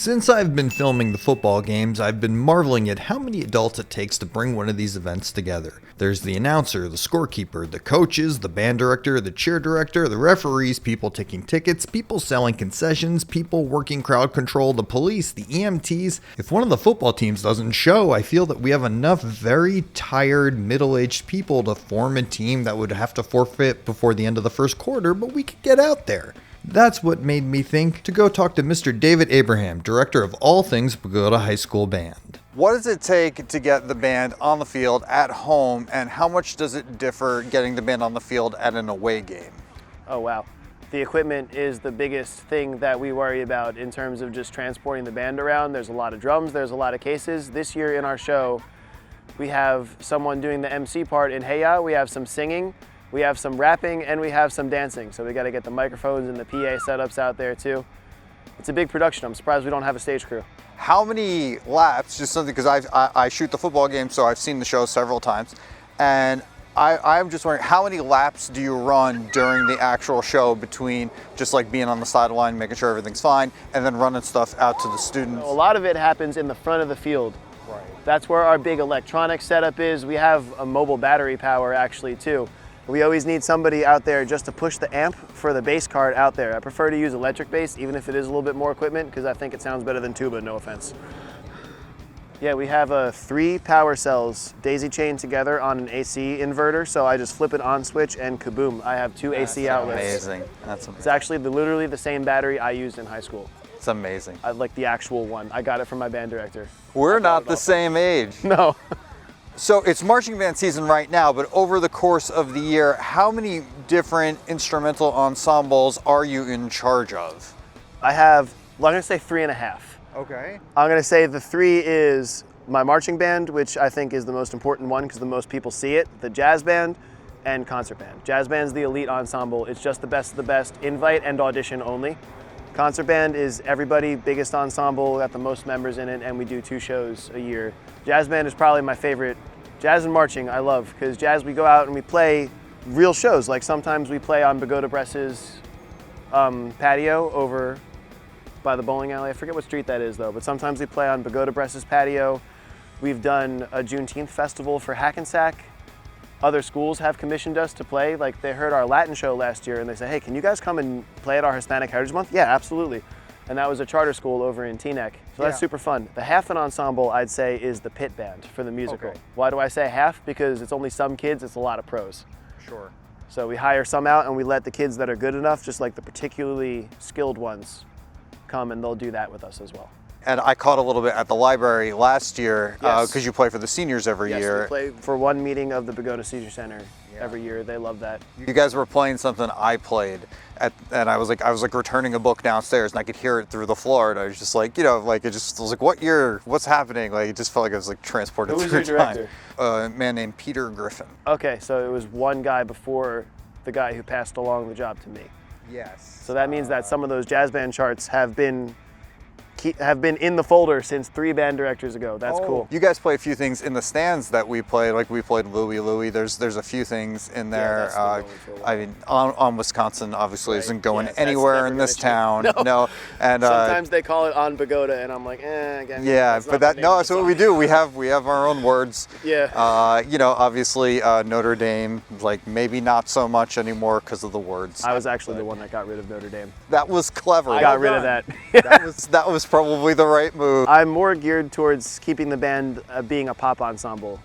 Since I've been filming the football games, I've been marveling at how many adults it takes to bring one of these events together. There's the announcer, the scorekeeper, the coaches, the band director, the cheer director, the referees, people taking tickets, people selling concessions, people working crowd control, the police, the EMTs. If one of the football teams doesn't show, I feel that we have enough very tired, middle-aged people to form a team that would have to forfeit before the end of the first quarter, but we could get out there. That's what made me think to go talk to Mr. David Abraham, director of all things Bogota High School Band. What does it take to get the band on the field at home, and how much does it differ getting the band on the field at an away game? Oh wow. The equipment is the biggest thing that we worry about in terms of just transporting the band around. There's a lot of drums, there's a lot of cases. This year in our show, we have someone doing the MC part in Hey Ya, we have some singing, we have some rapping, and we have some dancing. So we got to get the microphones and the PA setups out there too. It's a big production. I'm surprised we don't have a stage crew. How many laps, just something, because I shoot the football game, so I've seen the show several times, and I'm just wondering, how many laps do you run during the actual show between just like being on the sideline, making sure everything's fine, and then running stuff out to the students? A lot of it happens in the front of the field. Right. That's where our big electronic setup is. We have a mobile battery power actually too. We always need somebody out there just to push the amp for the bass card out there. I prefer to use electric bass, even if it is a little bit more equipment, because I think it sounds better than tuba, no offense. Yeah, we have 3 power cells daisy chained together on an AC inverter, so I just flip it on switch and kaboom, I have 2 AC outlets. Amazing. That's amazing. It's actually literally the same battery I used in high school. It's amazing. I like the actual one. I got it from my band director. We're not the same age. No. So it's marching band season right now, but over the course of the year, how many different instrumental ensembles are you in charge of? I'm gonna say 3.5. Okay. I'm gonna say the 3 is my marching band, which I think is the most important one because the most people see it, the jazz band, and concert band. Jazz band's the elite ensemble. It's just the best of the best, invite and audition only. Concert band is everybody, biggest ensemble, got the most members in it, and we do 2 shows a year. Jazz band is probably my favorite. Jazz and marching I love, because jazz we go out and we play real shows. Like sometimes we play on Bogota Press's patio over by the bowling alley. I forget what street that is though, but sometimes we play on Bogota Press's patio. We've done a Juneteenth festival for Hackensack. Other schools have commissioned us to play. Like they heard our Latin show last year and they said, hey, can you guys come and play at our Hispanic Heritage Month? Yeah, absolutely. And that was a charter school over in Teaneck. So that's super fun. The half an ensemble, I'd say, is the pit band for the musical. Okay. Why do I say half? Because it's only some kids, it's a lot of pros. Sure. So we hire some out and we let the kids that are good enough, just like the particularly skilled ones, come and they'll do that with us as well. And I caught a little bit at the library last year because Yes. you play for the seniors every Yes, year. we play for one meeting of the Bogota Seizure Center every year. They love that. You guys were playing something I played, and I was like returning a book downstairs, and I could hear it through the floor, and I was just like, I was like, what year? What's happening? Like, it just felt like I was like transported Who was through your director? time. A man named Peter Griffin. Okay, so it was one guy before the guy who passed along the job to me. Yes. So that means that some of those jazz band charts have been in the folder since 3 band directors ago. That's cool. You guys play a few things in the stands that we played. Like we played Louie Louie. There's a few things in there. that's the one we feel I mean, on Wisconsin obviously isn't going Yes, that's anywhere never in this gonna town. change. No. And Sometimes they call it on Bogota, and I'm like, again. yeah, that's but not the name of that's the what song. we do. We have our own words. Yeah. Obviously Notre Dame, like maybe not so much anymore because of the words. I was actually the one that got rid of Notre Dame. That was clever. I got rid of that. That was probably the right move. I'm more geared towards keeping the band being a pop ensemble.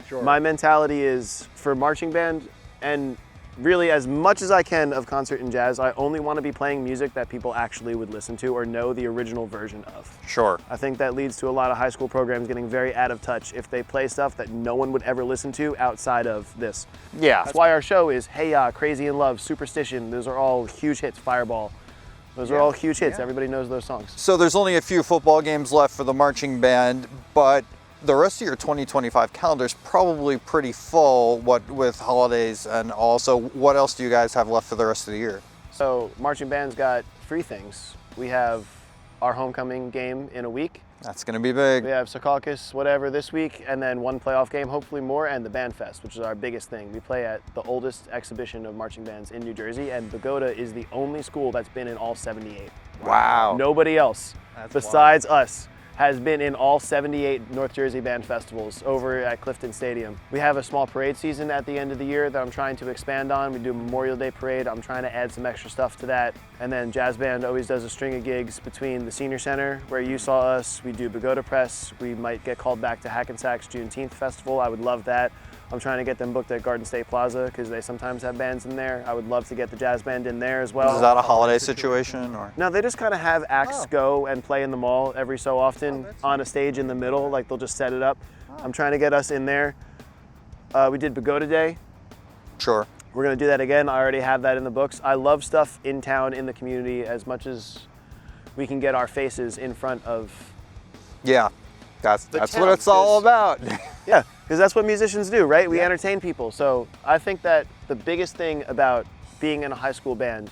Sure. My mentality is for marching band, and really as much as I can of concert and jazz, I only want to be playing music that people actually would listen to or know the original version of. Sure. I think that leads to a lot of high school programs getting very out of touch if they play stuff that no one would ever listen to outside of this. Yeah. That's why our show is Hey Ya, Crazy in Love, Superstition. Those are all huge hits. Fireball. Those are all huge hits. Yeah. Everybody knows those songs. So there's only a few football games left for the marching band, but the rest of your 2025 calendar is probably pretty full, with holidays, and also what else do you guys have left for the rest of the year? So marching band's got 3 things. We have our homecoming game in a week. That's going to be big. We have Secaucus, whatever, this week, and then 1 playoff game, hopefully more, and the Band Fest, which is our biggest thing. We play at the oldest exhibition of marching bands in New Jersey, and Bogota is the only school that's been in all 78. Wow. Nobody else That's besides us has been in all 78 North Jersey band festivals over at Clifton Stadium. We have a small parade season at the end of the year that I'm trying to expand on. We do a Memorial Day parade. I'm trying to add some extra stuff to that. And then Jazz Band always does a string of gigs between the Senior Center, where you saw us. We do Bogota Press. We might get called back to Hackensack's Juneteenth Festival. I would love that. I'm trying to get them booked at Garden State Plaza because they sometimes have bands in there. I would love to get the Jazz Band in there as well. Is that a holiday situation or? No, they just kind of have acts go and play in the mall every so often on a stage in the middle. Like they'll just set it up. I'm trying to get us in there. We did Bogota Day. Sure. We're gonna do that again. I already have that in the books. I love stuff in town, in the community, as much as we can get our faces in front of. Yeah, that's town, what it's all about. Yeah, because that's what musicians do, right? We entertain people. So I think that the biggest thing about being in a high school band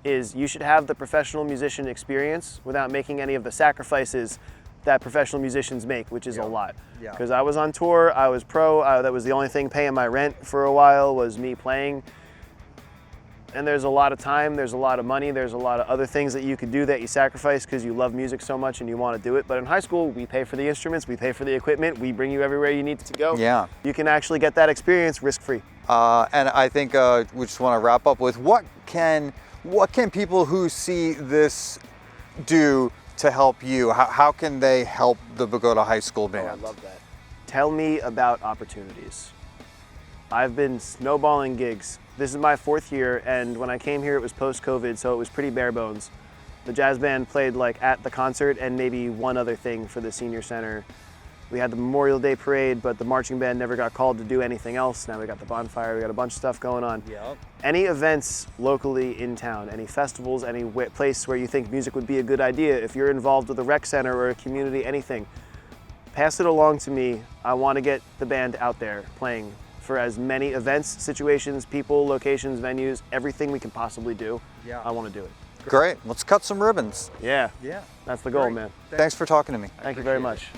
is you should have the professional musician experience without making any of the sacrifices that professional musicians make, which is a lot. Yeah. Because I was on tour, I was pro, that was the only thing paying my rent for a while was me playing. And there's a lot of time, there's a lot of money, there's a lot of other things that you could do that you sacrifice because you love music so much and you want to do it. But in high school, we pay for the instruments, we pay for the equipment, we bring you everywhere you need to go. Yeah. You can actually get that experience risk-free. And I think we just want to wrap up with what can people who see this do to help you? How can they help the Bogota High School Band? Oh, I love that. Tell me about opportunities. I've been snowballing gigs. This is my 4th year, and when I came here, it was post-COVID, so it was pretty bare bones. The jazz band played like at the concert and maybe one other thing for the Senior Center. We had the Memorial Day parade, but the marching band never got called to do anything else. Now we got the bonfire, we got a bunch of stuff going on. Yep. Any events locally in town, any festivals, any place where you think music would be a good idea, if you're involved with a rec center or a community, anything, pass it along to me. I want to get the band out there playing for as many events, situations, people, locations, venues, everything we can possibly do. Yeah. I want to do it. Great. Let's cut some ribbons. Yeah. Yeah. That's the goal, man. Thanks for talking to me. Thank you very much.